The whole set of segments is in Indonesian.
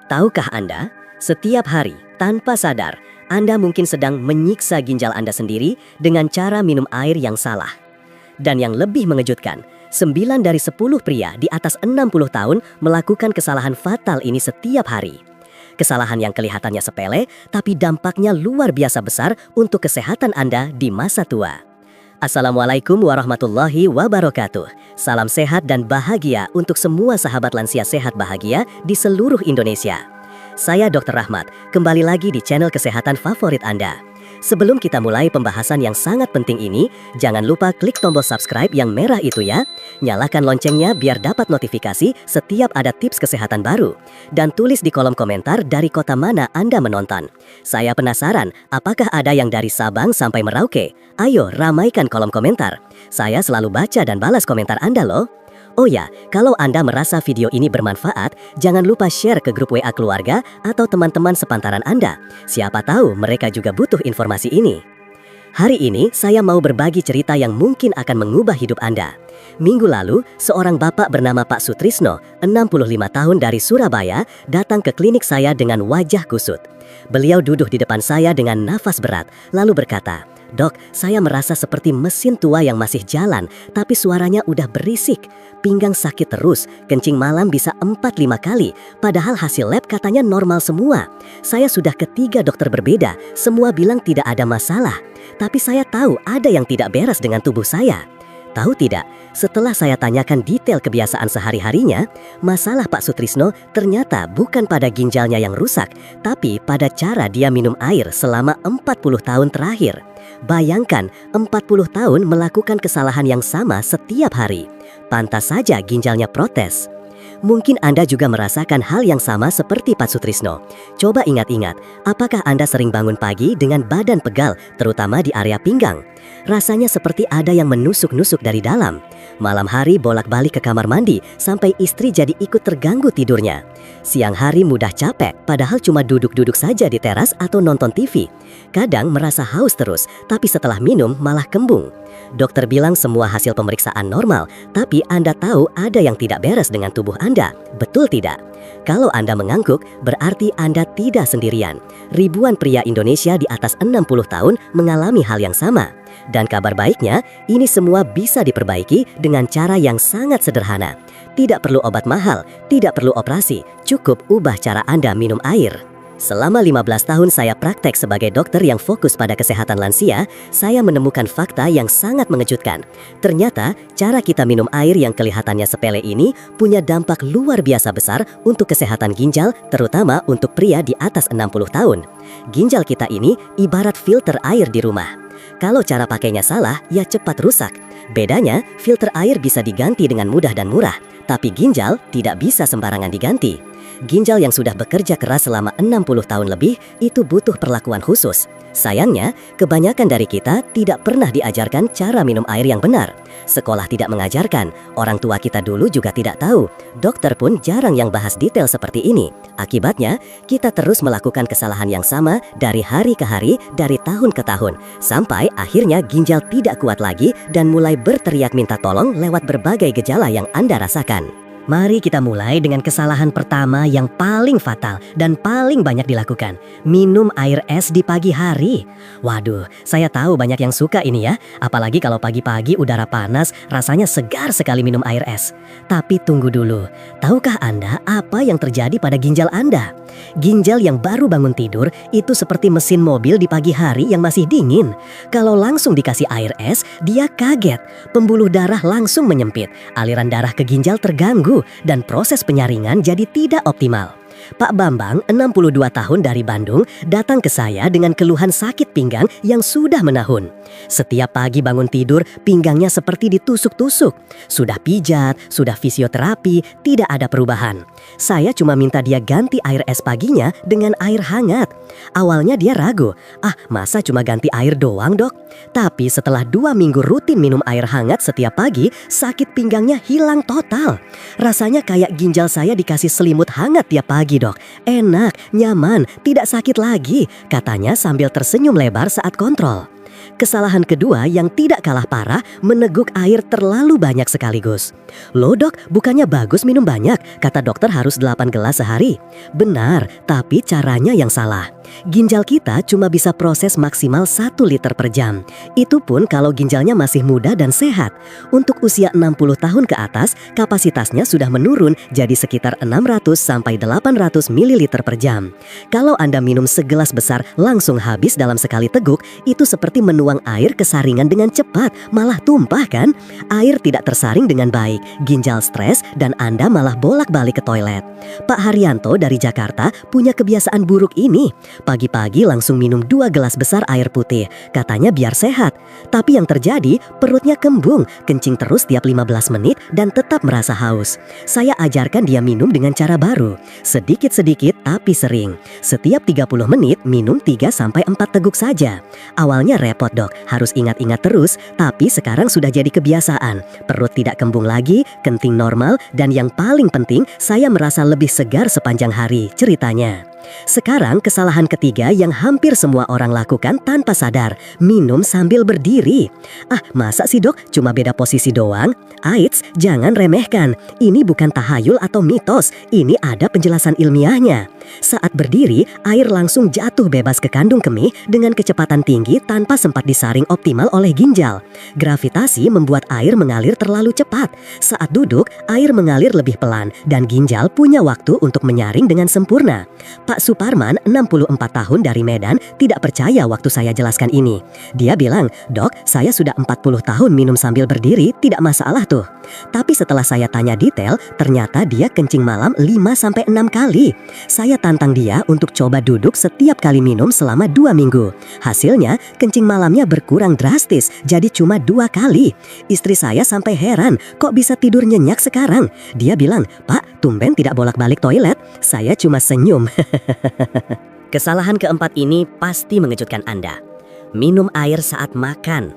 Tahukah Anda, setiap hari tanpa sadar, Anda mungkin sedang menyiksa ginjal Anda sendiri dengan cara minum air yang salah. Dan yang lebih mengejutkan, 9 dari 10 pria di atas 60 tahun melakukan kesalahan fatal ini setiap hari. Kesalahan yang kelihatannya sepele, tapi dampaknya luar biasa besar untuk kesehatan Anda di masa tua. Assalamualaikum warahmatullahi wabarakatuh. Salam sehat dan bahagia untuk semua sahabat lansia sehat bahagia di seluruh Indonesia. Saya Dr. Rahmat, kembali lagi di channel kesehatan favorit Anda. Sebelum kita mulai pembahasan yang sangat penting ini, jangan lupa klik tombol subscribe yang merah itu ya. Nyalakan loncengnya biar dapat notifikasi setiap ada tips kesehatan baru. Dan tulis di kolom komentar dari kota mana Anda menonton. Saya penasaran, apakah ada yang dari Sabang sampai Merauke? Ayo ramaikan kolom komentar. Saya selalu baca dan balas komentar Anda loh. Oh ya, kalau Anda merasa video ini bermanfaat, jangan lupa share ke grup WA keluarga atau teman-teman sepantaran Anda. Siapa tahu mereka juga butuh informasi ini. Hari ini saya mau berbagi cerita yang mungkin akan mengubah hidup Anda. Minggu lalu, seorang bapak bernama Pak Sutrisno, 65 tahun dari Surabaya, datang ke klinik saya dengan wajah kusut. Beliau duduk di depan saya dengan nafas berat, lalu berkata, "Dok, saya merasa seperti mesin tua yang masih jalan, tapi suaranya udah berisik. Pinggang sakit terus, kencing malam bisa 4-5 kali, padahal hasil lab katanya normal semua. Saya sudah ke 3 dokter berbeda, semua bilang tidak ada masalah. Tapi saya tahu ada yang tidak beres dengan tubuh saya." Tahu tidak, setelah saya tanyakan detail kebiasaan sehari-harinya, masalah Pak Sutrisno ternyata bukan pada ginjalnya yang rusak, tapi pada cara dia minum air selama 40 tahun terakhir. Bayangkan, 40 tahun melakukan kesalahan yang sama setiap hari. Pantas saja ginjalnya protes. Mungkin Anda juga merasakan hal yang sama seperti Pak Sutrisno. Coba ingat-ingat, apakah Anda sering bangun pagi dengan badan pegal, terutama di area pinggang? Rasanya seperti ada yang menusuk-nusuk dari dalam. Malam hari bolak-balik ke kamar mandi, sampai istri jadi ikut terganggu tidurnya. Siang hari mudah capek, padahal cuma duduk-duduk saja di teras atau nonton TV. Kadang merasa haus terus, tapi setelah minum malah kembung. Dokter bilang semua hasil pemeriksaan normal, tapi Anda tahu ada yang tidak beres dengan tubuh Anda. Betul tidak? Kalau Anda mengangguk, berarti Anda tidak sendirian. Ribuan pria Indonesia di atas 60 tahun mengalami hal yang sama. Dan kabar baiknya, ini semua bisa diperbaiki dengan cara yang sangat sederhana. Tidak perlu obat mahal, tidak perlu operasi, cukup ubah cara Anda minum air. Selama 15 tahun saya praktek sebagai dokter yang fokus pada kesehatan lansia, saya menemukan fakta yang sangat mengejutkan. Ternyata, cara kita minum air yang kelihatannya sepele ini punya dampak luar biasa besar untuk kesehatan ginjal, terutama untuk pria di atas 60 tahun. Ginjal kita ini ibarat filter air di rumah. Kalau cara pakainya salah, ya cepat rusak. Bedanya, filter air bisa diganti dengan mudah dan murah, tapi ginjal tidak bisa sembarangan diganti. Ginjal yang sudah bekerja keras selama 60 tahun lebih itu butuh perlakuan khusus. Sayangnya, kebanyakan dari kita tidak pernah diajarkan cara minum air yang benar. Sekolah tidak mengajarkan, orang tua kita dulu juga tidak tahu. Dokter pun jarang yang bahas detail seperti ini. Akibatnya, kita terus melakukan kesalahan yang sama dari hari ke hari, dari tahun ke tahun. Sampai akhirnya ginjal tidak kuat lagi dan mulai berteriak minta tolong lewat berbagai gejala yang Anda rasakan. Mari kita mulai dengan kesalahan pertama yang paling fatal dan paling banyak dilakukan. Minum air es di pagi hari. Waduh, saya tahu banyak yang suka ini ya. Apalagi kalau pagi-pagi udara panas, rasanya segar sekali minum air es. Tapi tunggu dulu, tahukah Anda apa yang terjadi pada ginjal Anda? Ginjal yang baru bangun tidur itu seperti mesin mobil di pagi hari yang masih dingin. Kalau langsung dikasih air es, dia kaget. Pembuluh darah langsung menyempit, aliran darah ke ginjal terganggu, dan proses penyaringan jadi tidak optimal. Pak Bambang, 62 tahun dari Bandung, datang ke saya dengan keluhan sakit pinggang yang sudah menahun. Setiap pagi bangun tidur, pinggangnya seperti ditusuk-tusuk. Sudah pijat, sudah fisioterapi, tidak ada perubahan. Saya cuma minta dia ganti air es paginya dengan air hangat. Awalnya dia ragu, masa cuma ganti air doang dok? Tapi setelah 2 minggu rutin minum air hangat setiap pagi, sakit pinggangnya hilang total. Rasanya kayak ginjal saya dikasih selimut hangat tiap pagi dok. Enak, nyaman, tidak sakit lagi, katanya sambil tersenyum lebar saat kontrol. Kesalahan kedua yang tidak kalah parah, meneguk air terlalu banyak sekaligus. Loh dok, bukannya bagus minum banyak, kata dokter harus 8 gelas sehari. Benar, tapi caranya yang salah. Ginjal kita cuma bisa proses maksimal 1 liter per jam. Itu pun kalau ginjalnya masih muda dan sehat. Untuk usia 60 tahun ke atas, kapasitasnya sudah menurun jadi sekitar 600 sampai 800 ml per jam. Kalau Anda minum segelas besar langsung habis dalam sekali teguk, itu seperti menuang air ke saringan dengan cepat, malah tumpah kan? Air tidak tersaring dengan baik, ginjal stres, dan Anda malah bolak-balik ke toilet. Pak Haryanto dari Jakarta punya kebiasaan buruk ini. Pagi-pagi langsung minum 2 gelas besar air putih, katanya biar sehat. Tapi yang terjadi, perutnya kembung, kencing terus tiap 15 menit dan tetap merasa haus. Saya ajarkan dia minum dengan cara baru, sedikit-sedikit tapi sering. Setiap 30 menit minum 3-4 teguk saja. Awalnya repot dok, harus ingat-ingat terus, tapi sekarang sudah jadi kebiasaan. Perut tidak kembung lagi, kencing normal, dan yang paling penting, saya merasa lebih segar sepanjang hari, ceritanya. Sekarang kesalahan ketiga yang hampir semua orang lakukan tanpa sadar, minum sambil berdiri. Ah, masa sih dok, cuma beda posisi doang? Aits, jangan remehkan. Ini bukan tahayul atau mitos, ini ada penjelasan ilmiahnya. Saat berdiri, air langsung jatuh bebas ke kandung kemih dengan kecepatan tinggi tanpa sempat disaring optimal oleh ginjal. Gravitasi membuat air mengalir terlalu cepat. Saat duduk, air mengalir lebih pelan dan ginjal punya waktu untuk menyaring dengan sempurna. Pak Suparman, 64 tahun dari Medan, tidak percaya waktu saya jelaskan ini. Dia bilang, dok, saya sudah 40 tahun minum sambil berdiri, tidak masalah tuh. Tapi setelah saya tanya detail, ternyata dia kencing malam 5-6 kali. Saya tantang dia untuk coba duduk setiap kali minum selama 2 minggu. Hasilnya, kencing malamnya berkurang drastis, jadi cuma 2 kali. Istri saya sampai heran, kok bisa tidur nyenyak sekarang? Dia bilang, Pak, tumben tidak bolak-balik toilet. Saya cuma senyum. Kesalahan keempat ini pasti mengejutkan Anda. Minum air saat makan.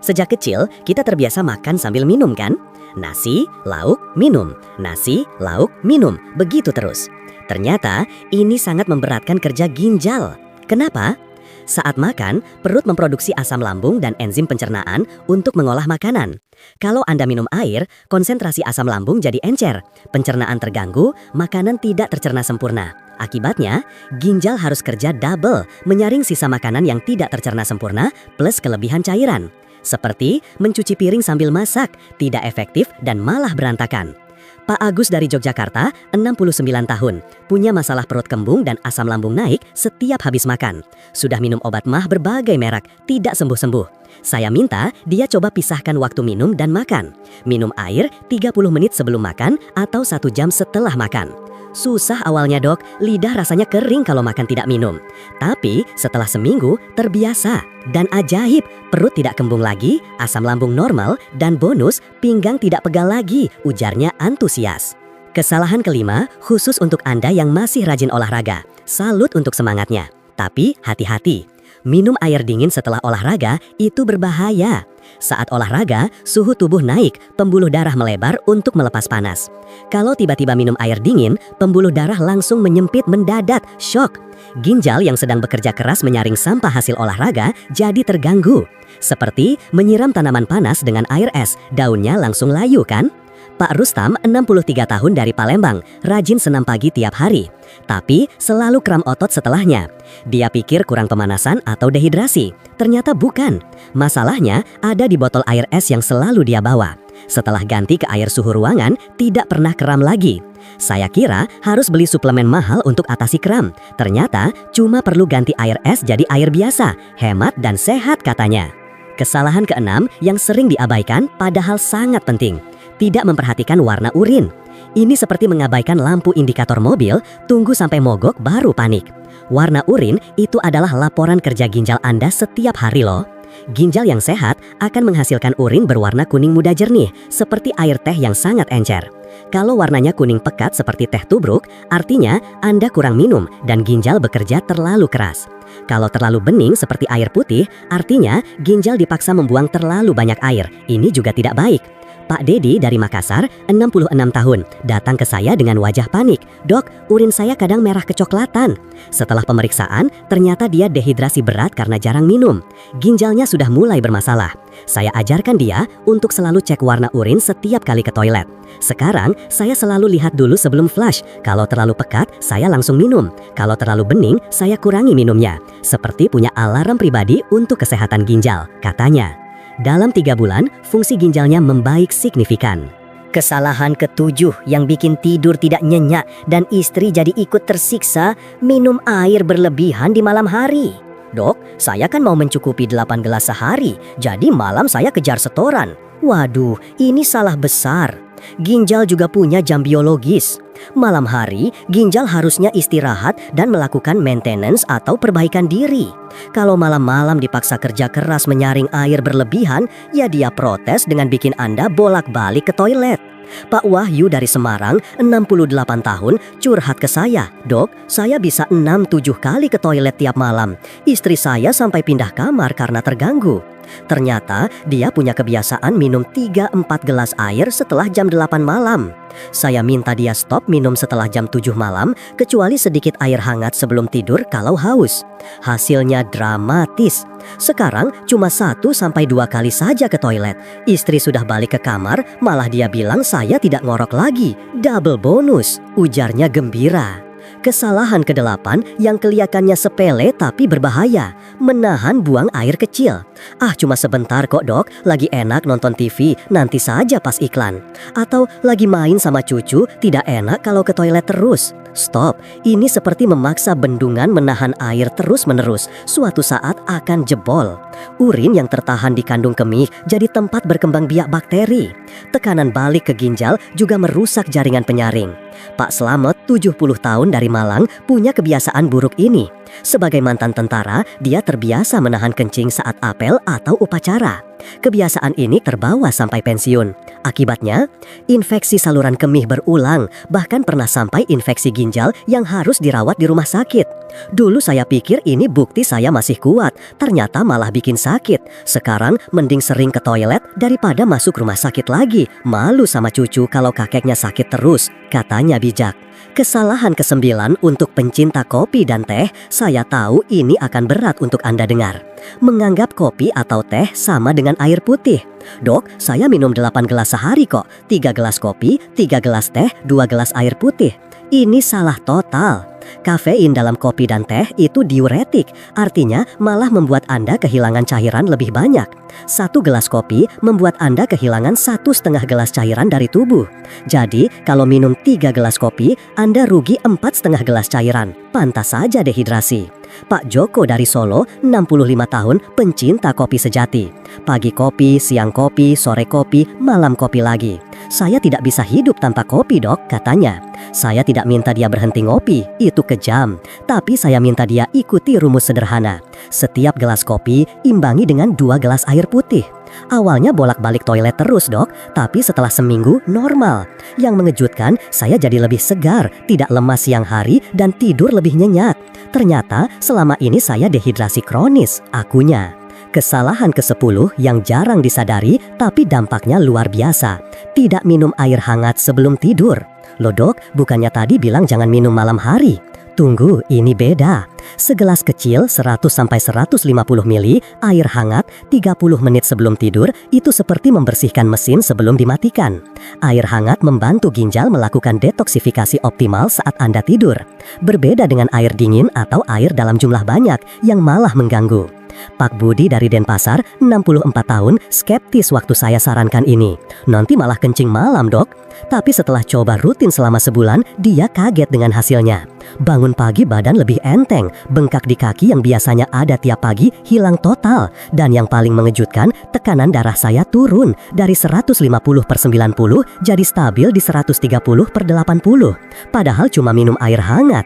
Sejak kecil, kita terbiasa makan sambil minum kan? Nasi, lauk, minum. Nasi, lauk, minum. Begitu terus. Ternyata ini sangat memberatkan kerja ginjal. Kenapa? Saat makan, perut memproduksi asam lambung dan enzim pencernaan untuk mengolah makanan. Kalau Anda minum air, konsentrasi asam lambung jadi encer. Pencernaan terganggu, makanan tidak tercerna sempurna. Akibatnya, ginjal harus kerja double, menyaring sisa makanan yang tidak tercerna sempurna plus kelebihan cairan. Seperti mencuci piring sambil masak, tidak efektif dan malah berantakan. Pak Agus dari Yogyakarta, 69 tahun, punya masalah perut kembung dan asam lambung naik setiap habis makan. Sudah minum obat mah berbagai merek, tidak sembuh-sembuh. Saya minta dia coba pisahkan waktu minum dan makan. Minum air 30 menit sebelum makan atau 1 jam setelah makan. Susah awalnya dok, lidah rasanya kering kalau makan tidak minum. Tapi setelah seminggu terbiasa. Dan ajaib, perut tidak kembung lagi, asam lambung normal, dan bonus, pinggang tidak pegal lagi, ujarnya antusias. Kesalahan kelima, khusus untuk Anda yang masih rajin olahraga. Salut untuk semangatnya. Tapi hati-hati, minum air dingin setelah olahraga itu berbahaya. Saat olahraga, suhu tubuh naik, pembuluh darah melebar untuk melepas panas. Kalau tiba-tiba minum air dingin, pembuluh darah langsung menyempit mendadak, shock. Ginjal yang sedang bekerja keras menyaring sampah hasil olahraga jadi terganggu. Seperti menyiram tanaman panas dengan air es, daunnya langsung layu kan? Pak Rustam, 63 tahun dari Palembang, rajin senam pagi tiap hari. Tapi selalu kram otot setelahnya. Dia pikir kurang pemanasan atau dehidrasi. Ternyata bukan. Masalahnya ada di botol air es yang selalu dia bawa. Setelah ganti ke air suhu ruangan, tidak pernah kram lagi. Saya kira harus beli suplemen mahal untuk atasi kram. Ternyata cuma perlu ganti air es jadi air biasa, hemat dan sehat katanya. Kesalahan keenam yang sering diabaikan padahal sangat penting. Tidak memperhatikan warna urin. Ini seperti mengabaikan lampu indikator mobil, tunggu sampai mogok baru panik. Warna urin itu adalah laporan kerja ginjal Anda setiap hari loh. Ginjal yang sehat akan menghasilkan urin berwarna kuning muda jernih, seperti air teh yang sangat encer. Kalau warnanya kuning pekat seperti teh tubruk, artinya Anda kurang minum dan ginjal bekerja terlalu keras. Kalau terlalu bening seperti air putih, artinya ginjal dipaksa membuang terlalu banyak air. Ini juga tidak baik. Pak Dedi dari Makassar, 66 tahun, datang ke saya dengan wajah panik. "Dok, urin saya kadang merah kecoklatan." Setelah pemeriksaan, ternyata dia dehidrasi berat karena jarang minum. Ginjalnya sudah mulai bermasalah. Saya ajarkan dia untuk selalu cek warna urin setiap kali ke toilet. Sekarang, saya selalu lihat dulu sebelum flush. Kalau terlalu pekat, saya langsung minum. Kalau terlalu bening, saya kurangi minumnya. Seperti punya alarm pribadi untuk kesehatan ginjal, katanya. Dalam 3 bulan, fungsi ginjalnya membaik signifikan. Kesalahan ketujuh yang bikin tidur tidak nyenyak dan istri jadi ikut tersiksa, minum air berlebihan di malam hari. "Dok, saya kan mau mencukupi 8 gelas sehari, jadi malam saya kejar setoran." Waduh, ini salah besar. Ginjal juga punya jam biologis. Malam hari, ginjal harusnya istirahat dan melakukan maintenance atau perbaikan diri. Kalau malam-malam dipaksa kerja keras menyaring air berlebihan, ya dia protes dengan bikin Anda bolak-balik ke toilet. Pak Wahyu dari Semarang, 68 tahun, curhat ke saya. "Dok, saya bisa 6-7 kali ke toilet tiap malam. Istri saya sampai pindah kamar karena terganggu." Ternyata dia punya kebiasaan minum 3-4 gelas air setelah jam 8 malam. Saya minta dia stop minum setelah jam 7 malam, kecuali sedikit air hangat sebelum tidur kalau haus. Hasilnya dramatis. Sekarang cuma 1-2 kali saja ke toilet. Istri sudah balik ke kamar, malah dia bilang saya tidak ngorok lagi. Double bonus, ujarnya gembira. Kesalahan ke-8 yang kelihatannya sepele tapi berbahaya, menahan buang air kecil. "Ah, cuma sebentar kok dok, lagi enak nonton TV, nanti saja pas iklan." Atau lagi main sama cucu, tidak enak kalau ke toilet terus. Stop, ini seperti memaksa bendungan menahan air terus-menerus, suatu saat akan jebol. Urin yang tertahan di kandung kemih jadi tempat berkembang biak bakteri. Tekanan balik ke ginjal juga merusak jaringan penyaring. Pak Slamet, 70 tahun dari Malang, punya kebiasaan buruk ini. Sebagai mantan tentara, dia terbiasa menahan kencing saat apel atau upacara. Kebiasaan ini terbawa sampai pensiun. Akibatnya, infeksi saluran kemih berulang, bahkan pernah sampai infeksi ginjal yang harus dirawat di rumah sakit. Dulu saya pikir ini bukti saya masih kuat, ternyata malah bikin sakit. Sekarang mending sering ke toilet daripada masuk rumah sakit lagi. Malu sama cucu kalau kakeknya sakit terus, katanya bijak. Kesalahan ke-9 untuk pencinta kopi dan teh, saya tahu ini akan berat untuk Anda dengar. Menganggap kopi atau teh sama dengan air putih. "Dok, saya minum 8 gelas sehari kok. 3 gelas kopi, 3 gelas teh, 2 gelas air putih." Ini salah total. Kafein dalam kopi dan teh itu diuretik, artinya malah membuat Anda kehilangan cairan lebih banyak. 1 gelas kopi membuat Anda kehilangan 1,5 gelas cairan dari tubuh. Jadi, kalau minum 3 gelas kopi, Anda rugi 4,5 gelas cairan. Pantas saja dehidrasi. Pak Joko dari Solo, 65 tahun, pencinta kopi sejati. Pagi kopi, siang kopi, sore kopi, malam kopi lagi. "Saya tidak bisa hidup tanpa kopi dok," katanya. Saya tidak minta dia berhenti ngopi, itu kejam. Tapi saya minta dia ikuti rumus sederhana. Setiap gelas kopi imbangi dengan 2 gelas air putih. Awalnya bolak-balik toilet terus dok, tapi setelah seminggu normal. Yang mengejutkan, saya jadi lebih segar, tidak lemas siang hari, dan tidur lebih nyenyak. Ternyata selama ini saya dehidrasi kronis, akunya. Kesalahan ke-10 yang jarang disadari tapi dampaknya luar biasa. Tidak minum air hangat sebelum tidur. "Loh dok, bukannya tadi bilang jangan minum malam hari?" Tunggu, ini beda. Segelas kecil 100-150 ml air hangat 30 menit sebelum tidur itu seperti membersihkan mesin sebelum dimatikan. Air hangat membantu ginjal melakukan detoksifikasi optimal saat Anda tidur. Berbeda dengan air dingin atau air dalam jumlah banyak yang malah mengganggu. Pak Budi dari Denpasar, 64 tahun, skeptis waktu saya sarankan ini. "Nanti malah kencing malam dok." Tapi setelah coba rutin selama sebulan, dia kaget dengan hasilnya. Bangun pagi badan lebih enteng, bengkak di kaki yang biasanya ada tiap pagi hilang total. Dan yang paling mengejutkan, tekanan darah saya turun dari 150/90 jadi stabil di 130/80. Padahal cuma minum air hangat.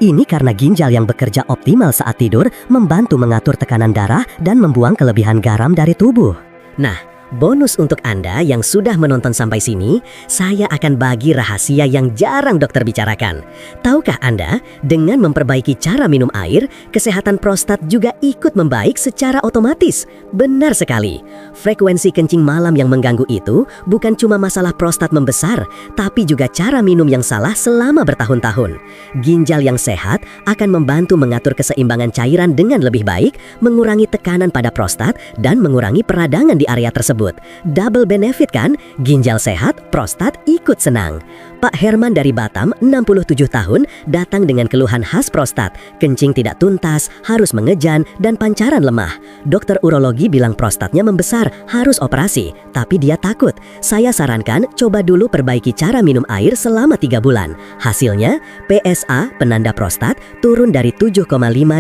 Ini karena ginjal yang bekerja optimal saat tidur membantu mengatur tekanan darah dan membuang kelebihan garam dari tubuh. Nah, Bonus untuk Anda yang sudah menonton sampai sini, saya akan bagi rahasia yang jarang dokter bicarakan. Tahukah Anda, dengan memperbaiki cara minum air, kesehatan prostat juga ikut membaik secara otomatis? Benar sekali. Frekuensi kencing malam yang mengganggu itu bukan cuma masalah prostat membesar, tapi juga cara minum yang salah selama bertahun-tahun. Ginjal yang sehat akan membantu mengatur keseimbangan cairan dengan lebih baik, mengurangi tekanan pada prostat, dan mengurangi peradangan di area tersebut. Double benefit kan? Ginjal sehat, prostat ikut senang. Pak Herman dari Batam, 67 tahun, datang dengan keluhan khas prostat. Kencing tidak tuntas, harus mengejan, dan pancaran lemah. Dokter urologi bilang prostatnya membesar, harus operasi. Tapi dia takut. Saya sarankan coba dulu perbaiki cara minum air selama 3 bulan. Hasilnya, PSA, penanda prostat, turun dari 7,5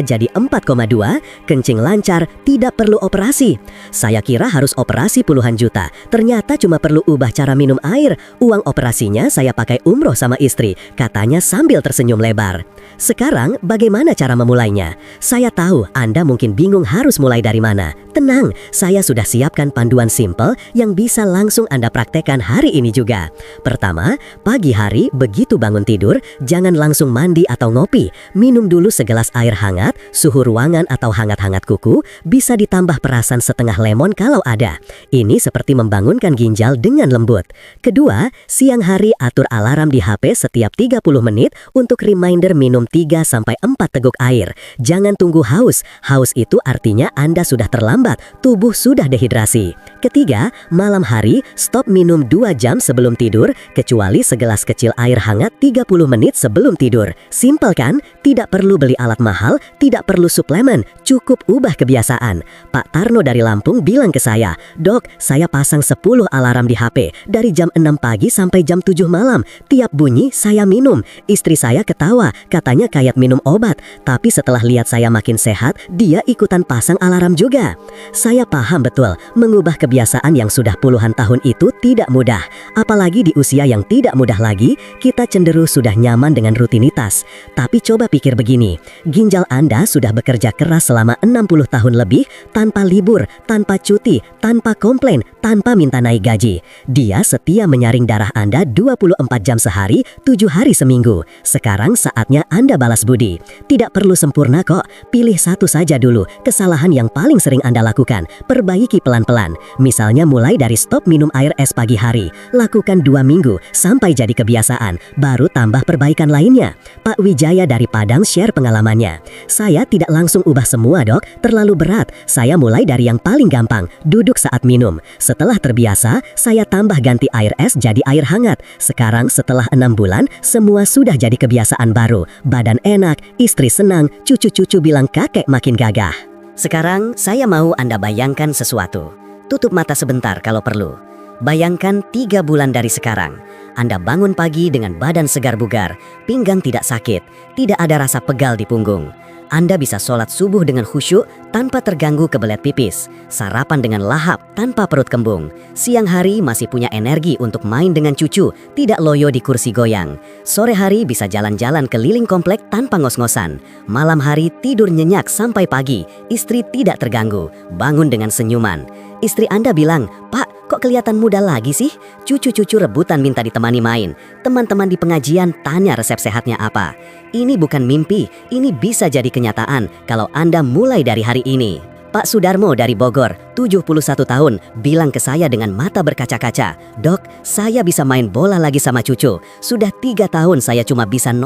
jadi 4,2, kencing lancar, tidak perlu operasi. Saya kira harus operasi puluhan juta. Ternyata cuma perlu ubah cara minum air. Uang operasinya saya pakai umroh sama istri, katanya sambil tersenyum lebar. Sekarang bagaimana cara memulainya? Saya tahu Anda mungkin bingung harus mulai dari mana. Tenang, saya sudah siapkan panduan simple yang bisa langsung Anda praktekkan hari ini juga. Pertama, pagi hari begitu bangun tidur, jangan langsung mandi atau ngopi. Minum dulu segelas air hangat, suhu ruangan atau hangat-hangat kuku, bisa ditambah perasan setengah lemon kalau ada. Ini seperti membangunkan ginjal dengan lembut. Kedua, siang hari atur alarm di HP setiap 30 menit untuk reminder minum 3-4 teguk air. Jangan tunggu haus. Haus itu artinya Anda sudah terlambat, tubuh sudah dehidrasi. Ketiga, malam hari stop minum 2 jam sebelum tidur, kecuali segelas kecil air hangat 30 menit sebelum tidur. Simpel kan? Tidak perlu beli alat mahal, tidak perlu suplemen, cukup ubah kebiasaan. Pak Tarno dari Lampung bilang ke saya, "Dok, saya pasang 10 alarm di HP dari jam 6 pagi sampai jam 7 malam. Tiap bunyi saya minum." Istri saya ketawa, katanya kayak minum obat. Tapi setelah lihat saya makin sehat, dia ikutan pasang alarm juga. Saya paham betul, mengubah kebiasaan yang sudah puluhan tahun itu tidak mudah. Apalagi di usia yang tidak mudah lagi, kita cenderung sudah nyaman dengan rutinitas. Tapi coba pikir begini, ginjal Anda sudah bekerja keras selama 60 tahun lebih, tanpa libur, tanpa cuti, tanpa komplain, tanpa minta naik gaji. Dia setia menyaring darah Anda 24 jam sehari, 7 hari seminggu. Sekarang saatnya Anda balas budi. Tidak perlu sempurna kok, pilih satu saja dulu, kesalahan yang paling sering Anda lakukan. Perbaiki pelan-pelan. Misalnya mulai dari stop minum air es pagi hari. Lakukan 2 minggu sampai jadi kebiasaan, baru tambah perbaikan lainnya. Pak Wijaya dari Padang share pengalamannya. "Saya tidak langsung ubah semua dok, terlalu berat. Saya mulai dari yang paling gampang, duduk saat minum. Setelah terbiasa, saya tambah ganti air es jadi air hangat. Sekarang setelah 6 bulan, semua sudah jadi kebiasaan baru. Badan enak, istri senang, cucu-cucu bilang kakek makin gagah." Sekarang saya mau Anda bayangkan sesuatu. Tutup mata sebentar kalau perlu. Bayangkan 3 bulan dari sekarang, Anda bangun pagi dengan badan segar bugar, pinggang tidak sakit, tidak ada rasa pegal di punggung. Anda bisa sholat subuh dengan khusyuk tanpa terganggu kebelet pipis, sarapan dengan lahap tanpa perut kembung. Siang hari masih punya energi untuk main dengan cucu, tidak loyo di kursi goyang. Sore hari bisa jalan-jalan keliling komplek tanpa ngos-ngosan. Malam hari tidur nyenyak sampai pagi, istri tidak terganggu, bangun dengan senyuman. Istri Anda bilang, "Pak, kok kelihatan muda lagi sih?" Cucu-cucu rebutan minta ditemani main. Teman-teman di pengajian tanya resep sehatnya apa. Ini bukan mimpi, ini bisa jadi kenyataan kalau Anda mulai dari hari ini. Pak Sudarmo dari Bogor, 71 tahun, bilang ke saya dengan mata berkaca-kaca, "Dok, saya bisa main bola lagi sama cucu. Sudah 3 tahun saya cuma bisa nonton